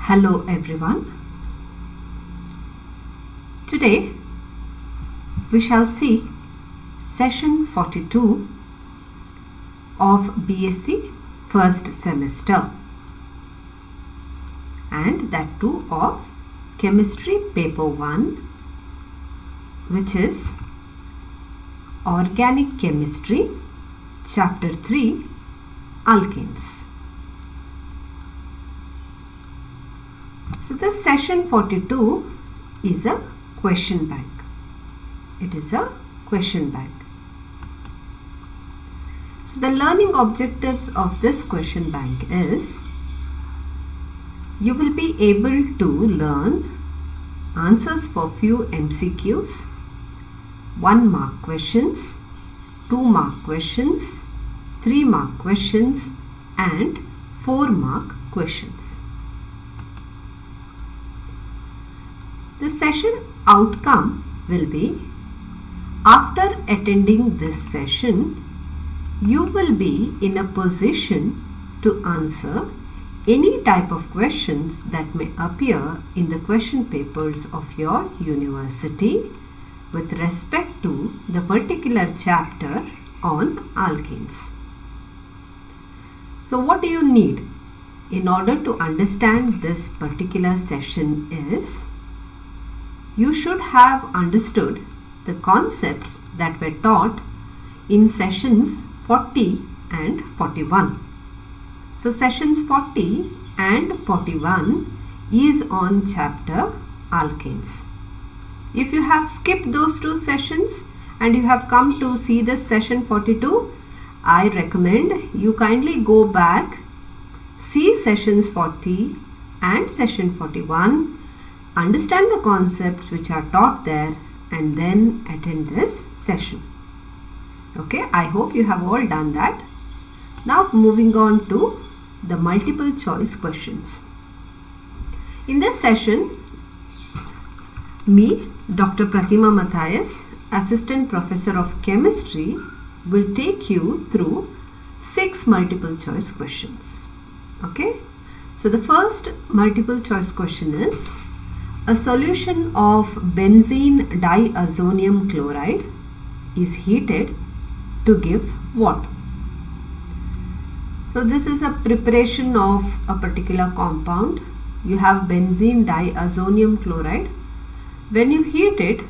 Hello everyone. Today we shall see session 42 of BSc first semester, and that too of chemistry paper 1, which is organic chemistry chapter 3 alkanes. So this session 42 is a question bank. It is a question bank. So the learning objectives of this question bank is you will be able to learn answers for few MCQs, 1 mark questions, 2 mark questions, 3 mark questions and 4 mark questions. The session outcome will be, after attending this session, you will be in a position to answer any type of questions that may appear in the question papers of your university with respect to the particular chapter on alkanes. So what do you need in order to understand this particular session is, you should have understood the concepts that were taught in sessions 40 and 41. So sessions 40 and 41 is on chapter alkanes. If you have skipped those 2 sessions and you have come to see this session 42, I recommend you kindly go back, see sessions 40 and session 41, understand the concepts which are taught there and then attend this session. Okay, I hope you have all done that. Now moving on to the multiple choice questions. In this session, me, Dr. Pratima Matthias, Assistant Professor of Chemistry, will take you through 6 multiple choice questions. Okay, so the first multiple choice question is, a solution of benzene diazonium chloride is heated to give what? So this is a preparation of a particular compound. You have benzene diazonium chloride. When you heat it,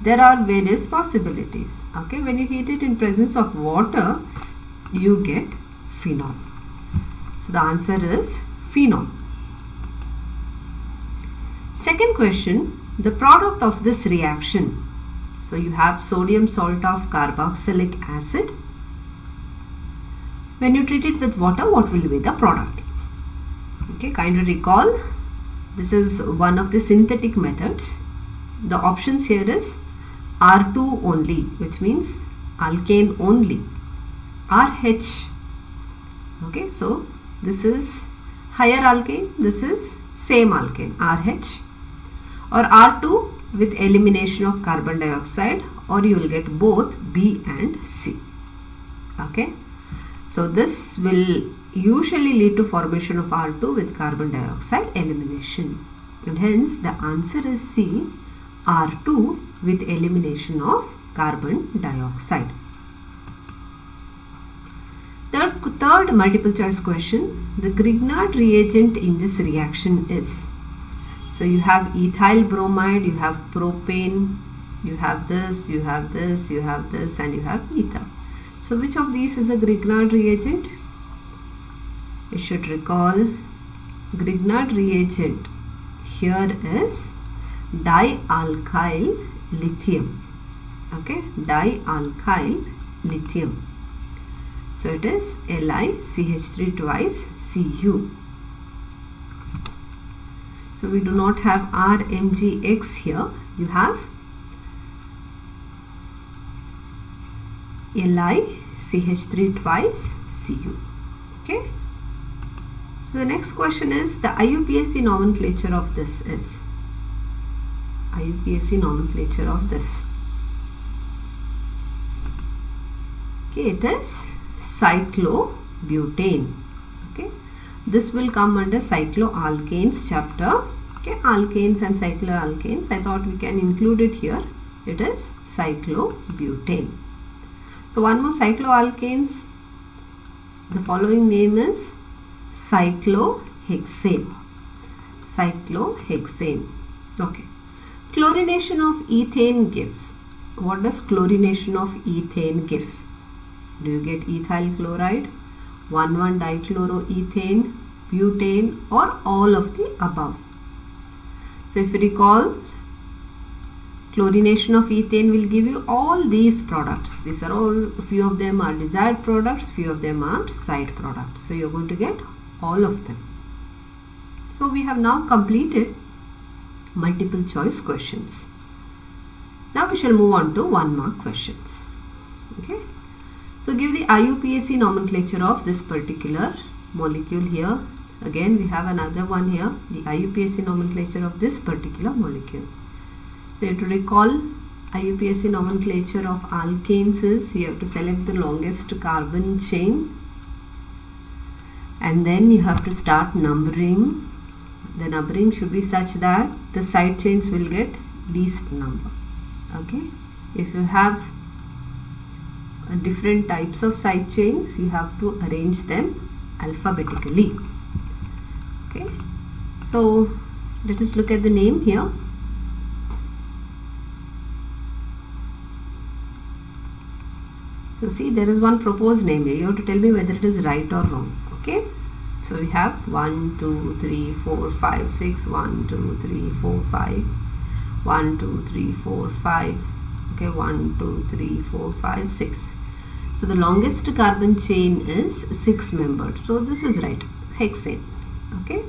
there are various possibilities. Okay, when you heat it in presence of water, you get phenol. So the answer is phenol. Second question, the product of this reaction. So you have sodium salt of carboxylic acid. When you treat it with water, what will be the product? Okay, kindly recall, this is one of the synthetic methods. The options here is R2 only, which means alkane only. RH. Okay, so this is higher alkane, this is same alkane, RH. Or R2 with elimination of carbon dioxide, or you will get both B and C. Okay, so this will usually lead to formation of R2 with carbon dioxide elimination, and hence the answer is C, R2 with elimination of carbon dioxide. Third multiple choice question, the Grignard reagent in this reaction is. So you have ethyl bromide, you have propane, you have this, you have this, you have this, and you have ether. So which of these is a Grignard reagent? You should recall, Grignard reagent here is dialkyl lithium. Okay, dialkyl lithium. So it is LiCH3 twice Cu. So we do not have RMgX here. You have LiCH3 twice Cu. Okay. So the next question is, the IUPAC nomenclature of this is. IUPAC nomenclature of this. Okay, it is cyclobutane. Okay. this will come under cycloalkanes chapter. Okay, alkanes and cycloalkanes. I thought we can include it here. It is cyclobutane. So one more cycloalkanes. The following name is cyclohexane. Cyclohexane. Okay. Chlorination of ethane gives. What does chlorination of ethane give? Do you get ethyl chloride, 1,1-dichloroethane, butane, or all of the above? So if you recall, chlorination of ethane will give you all these products. These are all, few of them are desired products, few of them are side products. So you are going to get all of them. So we have now completed multiple choice questions. Now we shall move on to 1 mark questions. Okay. So give the IUPAC nomenclature of this particular molecule here. Again we have another one here, the IUPAC nomenclature of this particular molecule. So you have to recall IUPAC nomenclature of alkanes is, you have to select the longest carbon chain and then you have to start numbering. The numbering should be such that the side chains will get least number. Okay, if you have different types of side chains, you have to arrange them alphabetically. Okay, so let us look at the name here. So see, there is one proposed name here. You have to tell me whether it is right or wrong. Okay, so we have 1 2 3 4 5 6 1 2 3 4 5 1 2 3 4 5. Okay, 1 2 3 4 5 6. So the longest carbon chain is 6 membered. So this is right, hexane. Okay,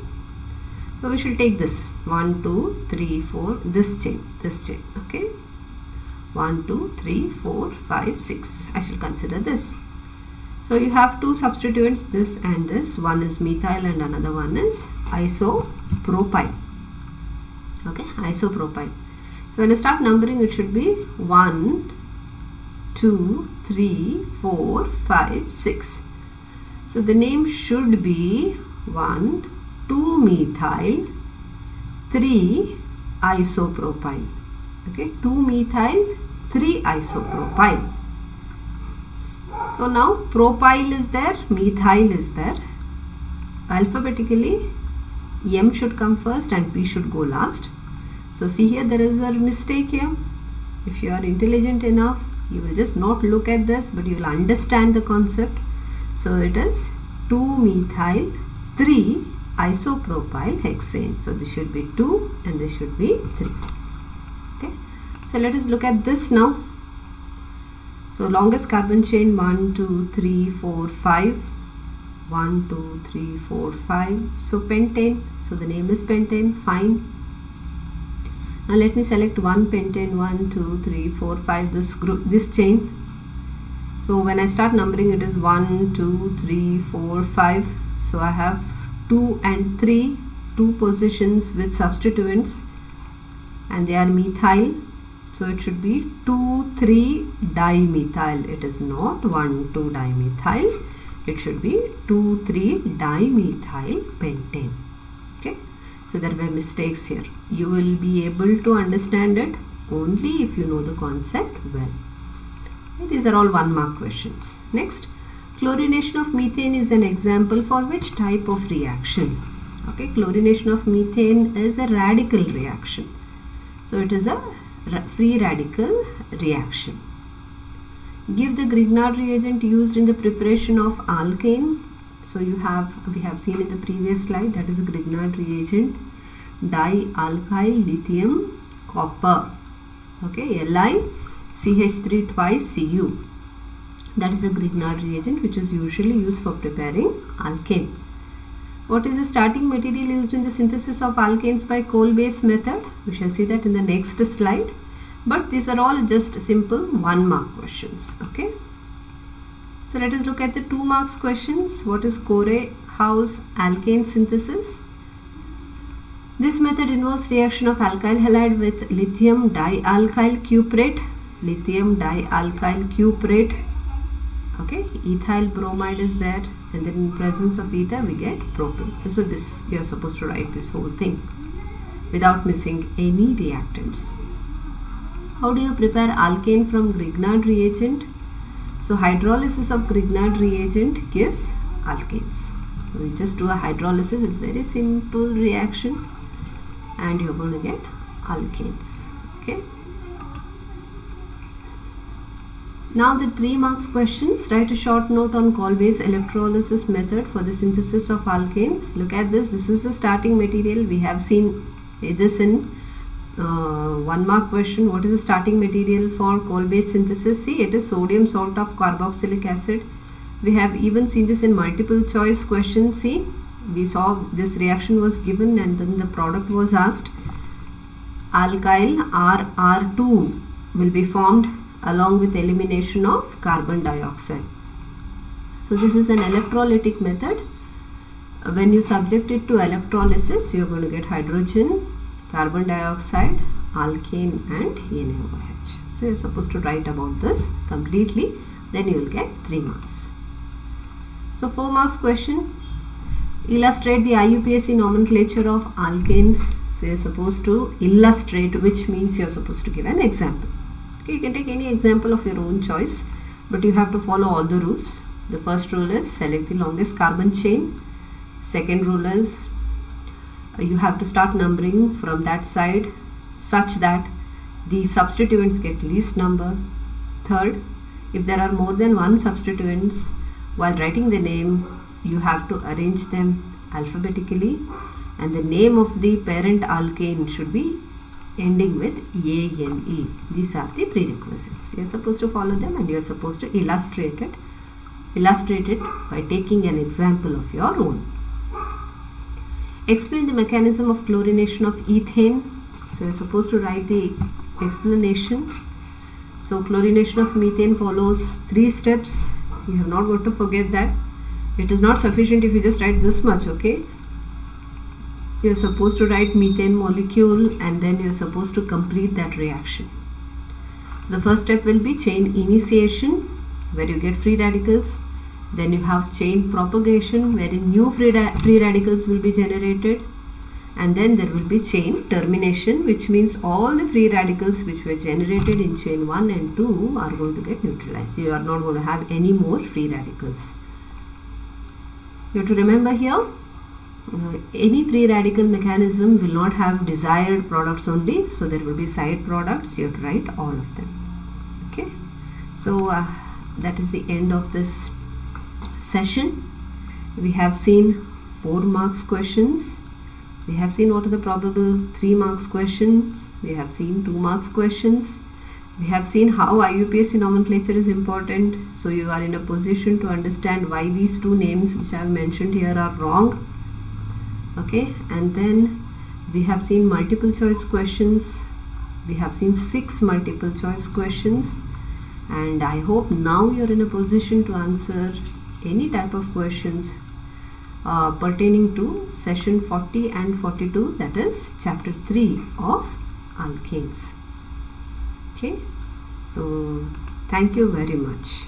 so we should take this 1 2 3 4, this chain. Okay, 1 2 3 4 5 6. I shall consider this. So you have two substituents, this and this. One is methyl and another one is isopropyl. Okay, isopropyl. So when I start numbering, it should be 1 2 3 4 5 6. So the name should be 1 2 methyl 3 isopropyl. Okay, 2 methyl 3 isopropyl. So now propyl is there, methyl is there. Alphabetically M should come first and P should go last. So see here, there is a mistake here. If you are intelligent enough, you will just not look at this, but you will understand the concept. So it is 2 methyl 3 isopropyl hexane. So this should be 2 and this should be 3. Okay, so let us look at this now. So longest carbon chain 1 2 3 4 5, 1 2 3 4 5. So pentane. So the name is pentane. Fine. Now let me select one pentane, 1 2 3 4 5, this group, this chain. So when I start numbering, it is 1 2 3 4 5. So I have 2 and 3, 2 positions with substituents, and they are methyl. So it should be 2 3 dimethyl. It is not 1 2 dimethyl. It should be 2 3 dimethyl pentane. Okay. So there were mistakes here. You will be able to understand it only if you know the concept well. These are all 1 mark questions. Next, chlorination of methane is an example for which type of reaction? Okay, chlorination of methane is a radical reaction. So it is a free radical reaction. Give the Grignard reagent used in the preparation of alkane. So we have seen in the previous slide, that is a Grignard reagent, dialkyl lithium copper. Okay, LiCH3 twice Cu. That is a Grignard reagent which is usually used for preparing alkane. What is the starting material used in the synthesis of alkanes by coal-based method? We shall see that in the next slide. But these are all just simple 1 mark questions. Okay. So let us look at the 2 marks questions. What is Corehouse alkane synthesis? This method involves reaction of alkyl halide with lithium dialkyl cuprate. Lithium dialkyl cuprate. Okay, ethyl bromide is there. and then in presence of ether we get proton. So this, you are supposed to write this whole thing without missing any reactants. How do you prepare alkane from Grignard reagent? So hydrolysis of Grignard reagent gives alkanes. So we just do a hydrolysis, it's very simple reaction, and you're going to get alkanes. Okay. Now the 3 marks questions. Write a short note on Kolbe's electrolysis method for the synthesis of alkane. Look at this. This is the starting material. We have seen this in 1 mark question. What is the starting material for Kolbe's synthesis? See, it is sodium salt of carboxylic acid. We have even seen this in multiple choice questions. See, we saw this reaction was given and then the product was asked. Alkyl RR2 will be formed along with elimination of carbon dioxide. So this is an electrolytic method. When you subject it to electrolysis, you are going to get hydrogen, carbon dioxide, alkane and NaOH. So you are supposed to write about this completely, then you will get 3 marks. So 4 marks question. Illustrate the IUPAC nomenclature of alkanes. So you are supposed to illustrate, which means you are supposed to give an example. Okay, you can take any example of your own choice, but you have to follow all the rules. The first rule is select the longest carbon chain. Second rule is you have to start numbering from that side such that the substituents get least number. Third, if there are more than 1 substituents, while writing the name, you have to arrange them alphabetically, and the name of the parent alkane should be ending with ANE. These are the prerequisites. You are supposed to follow them and you are supposed to illustrate it by taking an example of your own. Explain the mechanism of chlorination of ethane. So you are supposed to write the explanation. So chlorination of methane follows 3 steps. You have not got to forget that. It is not sufficient if you just write this much, okay? You are supposed to write methane molecule and then you are supposed to complete that reaction. So the first step will be chain initiation, where you get free radicals. Then you have chain propagation, wherein new free radicals will be generated. And then there will be chain termination, which means all the free radicals which were generated in chain 1 and 2 are going to get neutralized. You are not going to have any more free radicals. You have to remember here, any free radical mechanism will not have desired products only, so there will be side products. You have to write all of them. Okay, so that is the end of this session. We have seen 4 marks questions. We have seen what are the probable 3 marks questions. We have seen 2 marks questions. We have seen how IUPAC nomenclature is important. So you are in a position to understand why these 2 names which I have mentioned here are wrong. Okay, and then we have seen multiple choice questions. We have seen 6 multiple choice questions, and I hope now you are in a position to answer any type of questions pertaining to session 40 and 42, that is chapter 3 of alkanes. Okay, so thank you very much.